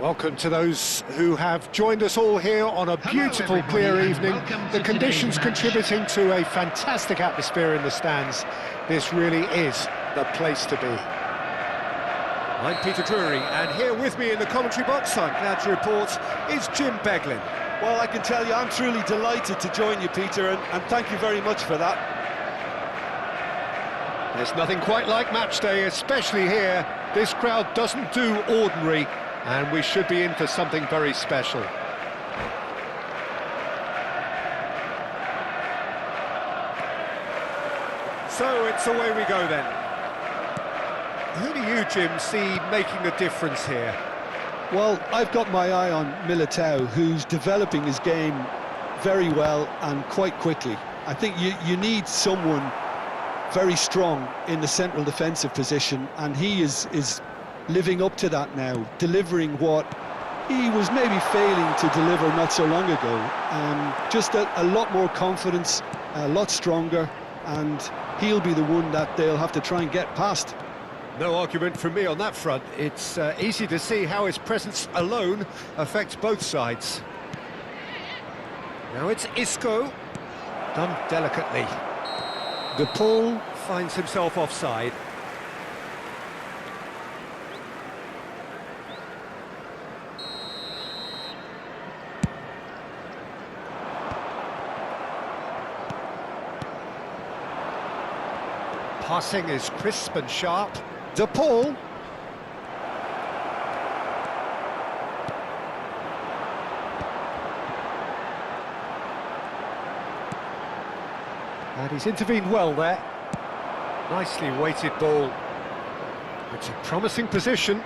Welcome to those who have joined us all here on a beautiful, clear evening. The conditions contributing to a fantastic atmosphere in the stands. This really is the place to be. I'm Peter Drury, and here with me in the commentary box, I'm glad to report, is Jim Beglin. Well, I can tell you, I'm truly delighted to join you, Peter, and thank you very much for that. There's nothing quite like match day, especially here. This crowd doesn't do ordinary, and we should be in for something very special. So it's away we go then. Who do you, Jim, see making a difference here? Well, I've got my eye on Militao, who's developing his game very well and quite quickly. I think you need someone very strong in the central defensive position, and he is living up to that now, delivering what he was maybe failing to deliver not so long ago. Just a lot more confidence, a lot stronger, and he'll be the one that they'll have to try and get past. No argument from me on that front. It's easy to see how his presence alone affects both sides. Now it's Isco, done delicately. De Paul finds himself offside. Passing is crisp and sharp. De Paul. And he's intervened well there. Nicely weighted ball. It's a promising position.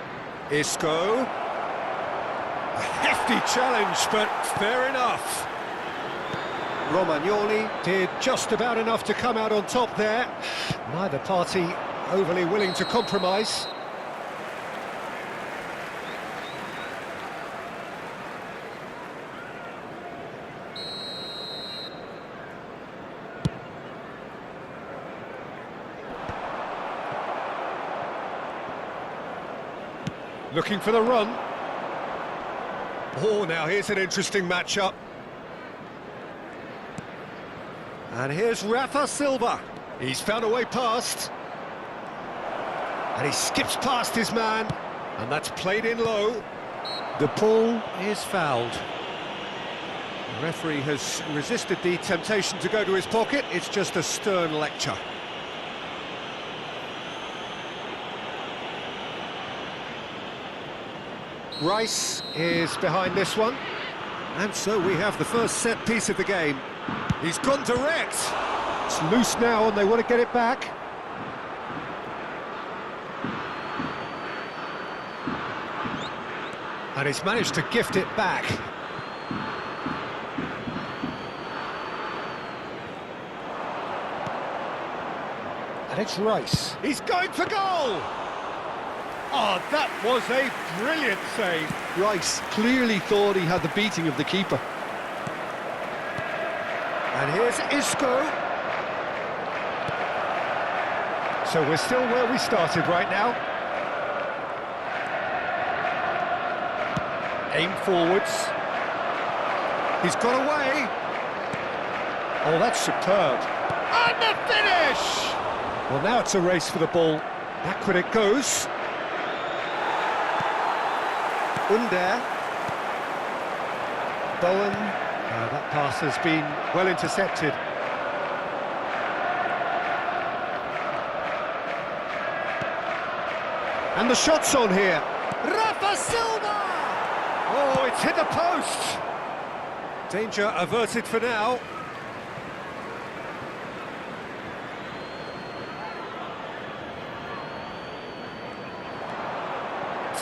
Isco. A hefty challenge, but fair enough. Romagnoli did just about enough to come out on top there. Neither party overly willing to compromise. Looking for the run. Oh, now here's an interesting matchup. And here's Rafa Silva. He's found a way past. And he skips past his man. And that's played in low. De Paul is fouled. The referee has resisted the temptation to go to his pocket. It's just a stern lecture. Rice is behind this one. And so we have the first set piece of the game. He's gone direct. It's loose now and they want to get it back. And he's managed to gift it back. And it's Rice. He's going for goal! Oh, that was a brilliant save. Rice clearly thought he had the beating of the keeper. And here's Isco. So we're still where we started right now. Aim forwards. He's got away. Oh, that's superb. And the finish! Well, now it's a race for the ball. Backward it goes. Under. Bowen. That pass has been well intercepted. And the shot's on here. Rafa Silva! Oh, it's hit the post. Danger averted for now.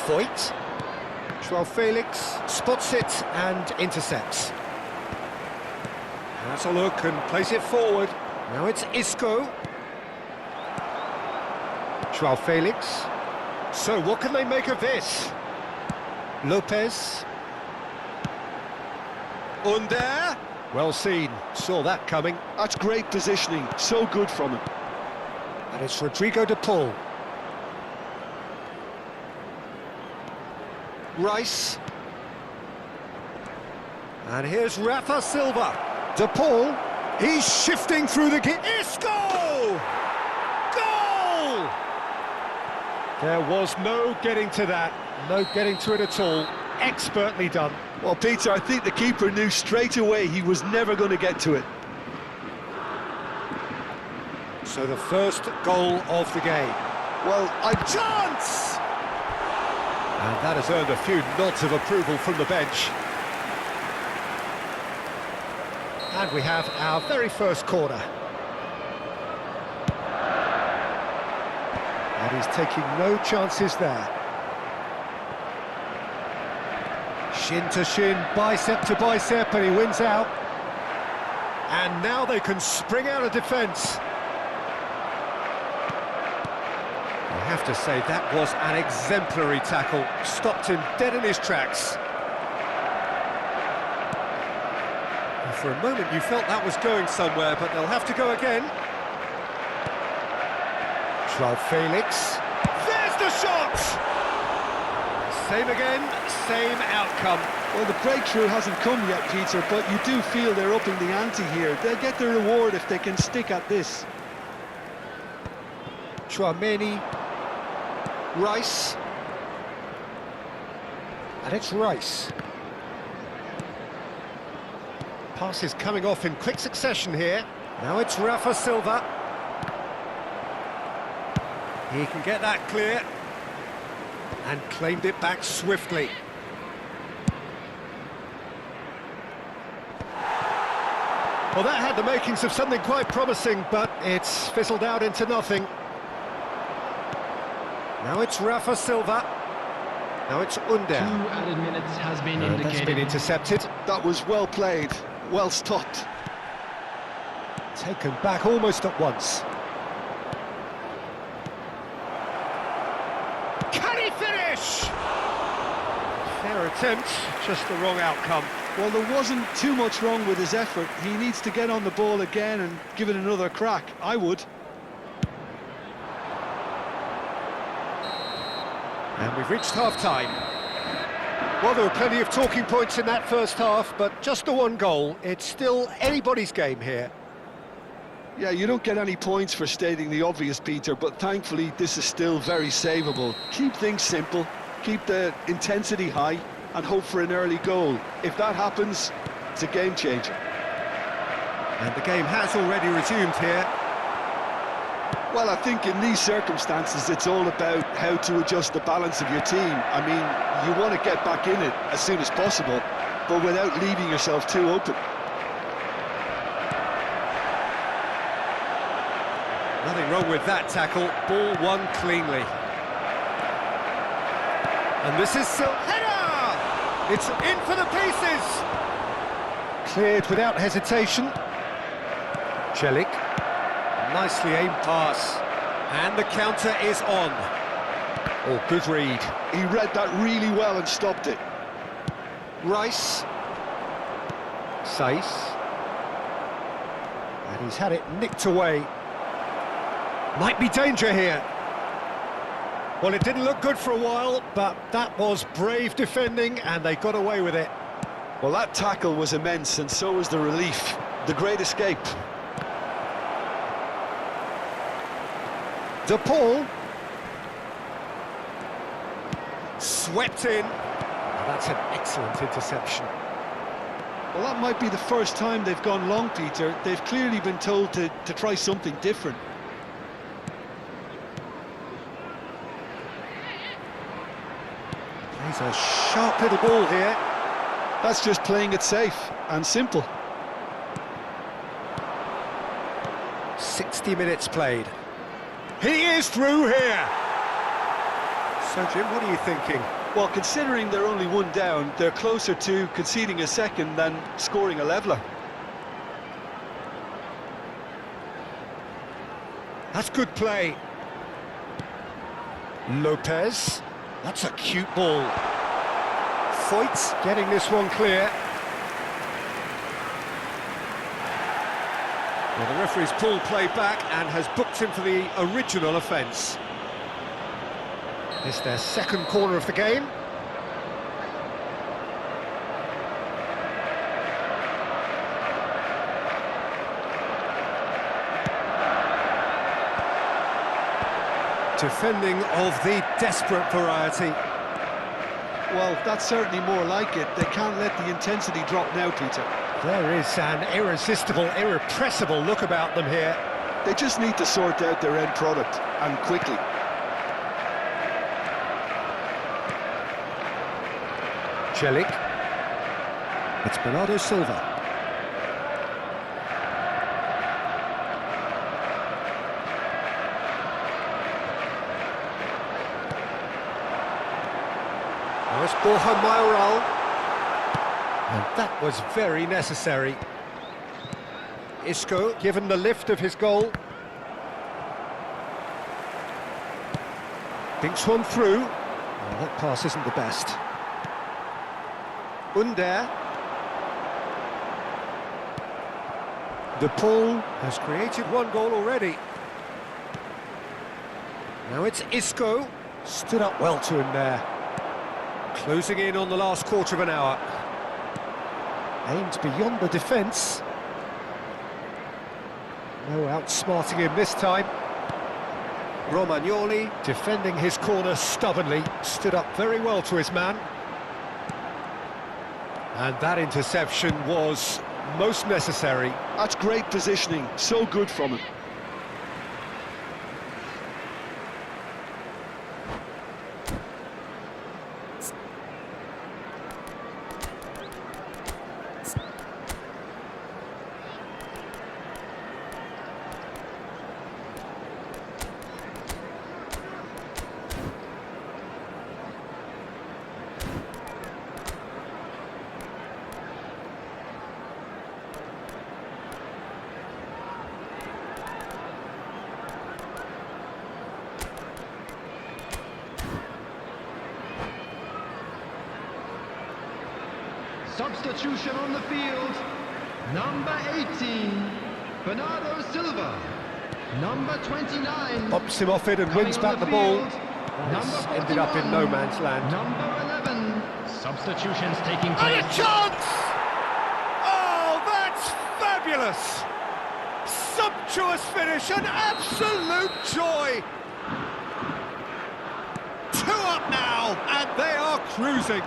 Foyt. Joao Felix spots it and intercepts. That's a look and plays it forward. Now it's Isco. Joao Felix. So what can they make of this? Lopez. Under. Well seen. Saw that coming. That's great positioning. So good from him. And it's Rodrigo de Paul. Rice. And here's Rafa Silva. De Paul. He's shifting through the... Isco! Goal! There was no getting to that. No getting to it at all. Expertly done. Well, Peter, I think the keeper knew straight away he was never going to get to it. So the first goal of the game. Well, Chance! And that has earned a few nods of approval from the bench. And we have our very first corner. And he's taking no chances there. Shin to shin, bicep to bicep, and he wins out. And now they can spring out of defence. I have to say, that was an exemplary tackle. Stopped him dead in his tracks. And for a moment you felt that was going somewhere, but they'll have to go again. Joao Felix. There's the shot! Same again, same outcome. well, the breakthrough hasn't come yet, Peter, but you do feel they're upping the ante here. They'll get the reward if they can stick at this. Chouameni. Rice. And it's Rice. Passes coming off in quick succession here. Now it's Rafa Silva. He can get that clear. And claimed it back swiftly. Well, that had the makings of something quite promising, but it's fizzled out into nothing. Now it's Rafa Silva. Now it's Under. 2 added minutes has been indicated. That's been intercepted. That was well played, well stopped. Taken back almost at once. Can he finish? Fair attempt, just the wrong outcome. Well, there wasn't too much wrong with his effort. He needs to get on the ball again and give it another crack. I would. And we've reached half-time. Well, there were plenty of talking points in that first half, but just the one goal. It's still anybody's game here. Yeah, you don't get any points for stating the obvious, Peter, but thankfully this is still very savable. Keep things simple, keep the intensity high, and hope for an early goal. If that happens, it's a game changer. And the game has already resumed here. Well, I think in these circumstances, it's all about how to adjust the balance of your team. I mean, you want to get back in it as soon as possible, but without leaving yourself too open. Nothing wrong with that tackle. Ball won cleanly. And this is header! It's in for the pieces! Cleared without hesitation. Celik. Nicely aimed pass. And the counter is on. Oh, good read. He read that really well and stopped it. Rice. Saiss. And he's had it nicked away. Might be danger here. Well, it didn't look good for a while, but that was brave defending, and they got away with it. Well, that tackle was immense, and so was the relief. The great escape. De Paul. Swept in. That's an excellent interception. Well, that might be the first time they've gone long, Peter. They've clearly been told to try something different. Plays a sharp little ball here. That's just playing it safe and simple. 60 minutes played. He is through here! So, Jim, what are you thinking? Well, considering they're only one down, they're closer to conceding a second than scoring a leveller. That's good play. Lopez. That's a cute ball. Foyt getting this one clear. Well, the referee's pulled play back and has booked him for the original offence. It's their second corner of the game. Defending of the desperate variety. Well, that's certainly more like it. They can't let the intensity drop now, Peter. There is an irresistible, irrepressible look about them here. They just need to sort out their end product, and quickly. Celik. It's Bernardo Silva. Now it's Borja Mayoral. And that was very necessary. Isco given the lift of his goal. Dinks one through. Oh, that pass isn't the best. Under. De Paul has created one goal already. Now it's Isco. Stood up well to him there. Closing in on the last quarter of an hour. Aimed beyond the defence. No outsmarting him this time. Romagnoli defending his corner stubbornly. Stood up very well to his man. And that interception was most necessary. That's great positioning, so good from him. Substitution on the field. Number 18, Bernardo Silva. Number 29. Pops him off it and wins back the ball. It's ended up in no man's land. Number 11. Substitutions taking place. And a chance! Oh, that's fabulous! Sumptuous finish, an absolute joy! 2 up now, and they are cruising.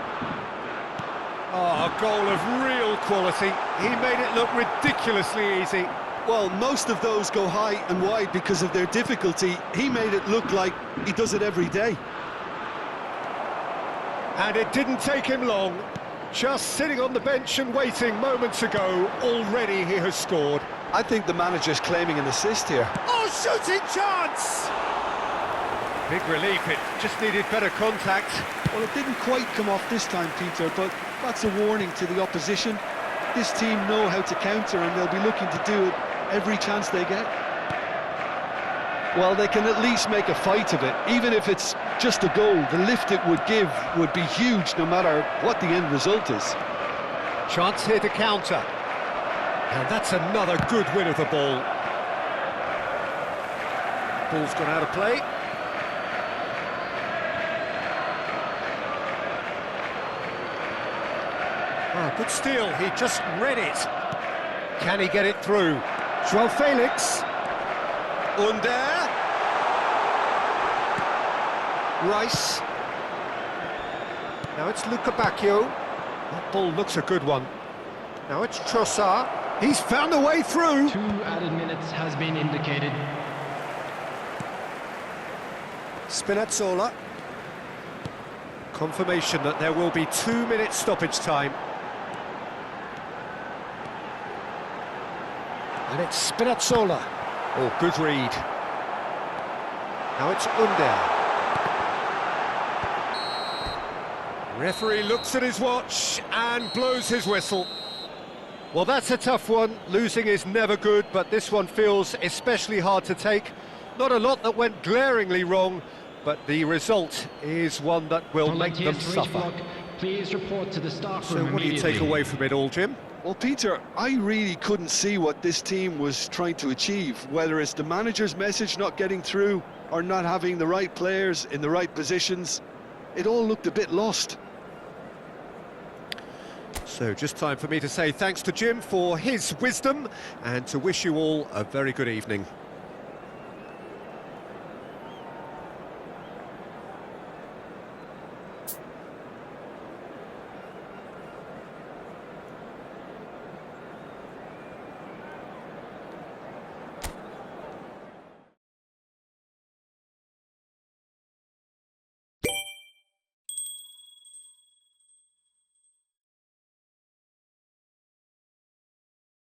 Oh, a goal of real quality. He made it look ridiculously easy. Well, most of those go high and wide because of their difficulty. He made it look like he does it every day. And it didn't take him long. Just sitting on the bench and waiting moments ago, already he has scored. I think the manager's claiming an assist here. Oh, shooting chance! Big relief, it just needed better contact. Well, it didn't quite come off this time, Peter, but that's a warning to the opposition. This team know how to counter, and they'll be looking to do it every chance they get. Well, they can at least make a fight of it. Even if it's just a goal, the lift it would give would be huge no matter what the end result is. Chance here to counter. And that's another good win of the ball. Ball's gone out of play. Oh, good steal, he just read it. Can he get it through? João Felix. Under. Rice. Now it's Luca Bacchio. That ball looks a good one. Now it's Trossard. He's found a way through. 2 added minutes has been indicated. Spinazzola. Confirmation that there will be 2 minutes stoppage time. And it's Spinazzola. Oh, good read. Now it's Under. Referee looks at his watch and blows his whistle. Well, that's a tough one. Losing is never good, but this one feels especially hard to take. Not a lot that went glaringly wrong, but the result is one that will make them suffer. Please report to the staff room. So what do you take away from it all, Jim? Well, Peter, I really couldn't see what this team was trying to achieve, whether it's the manager's message not getting through or not having the right players in the right positions. It all looked a bit lost. So just time for me to say thanks to Jim for his wisdom and to wish you all a very good evening.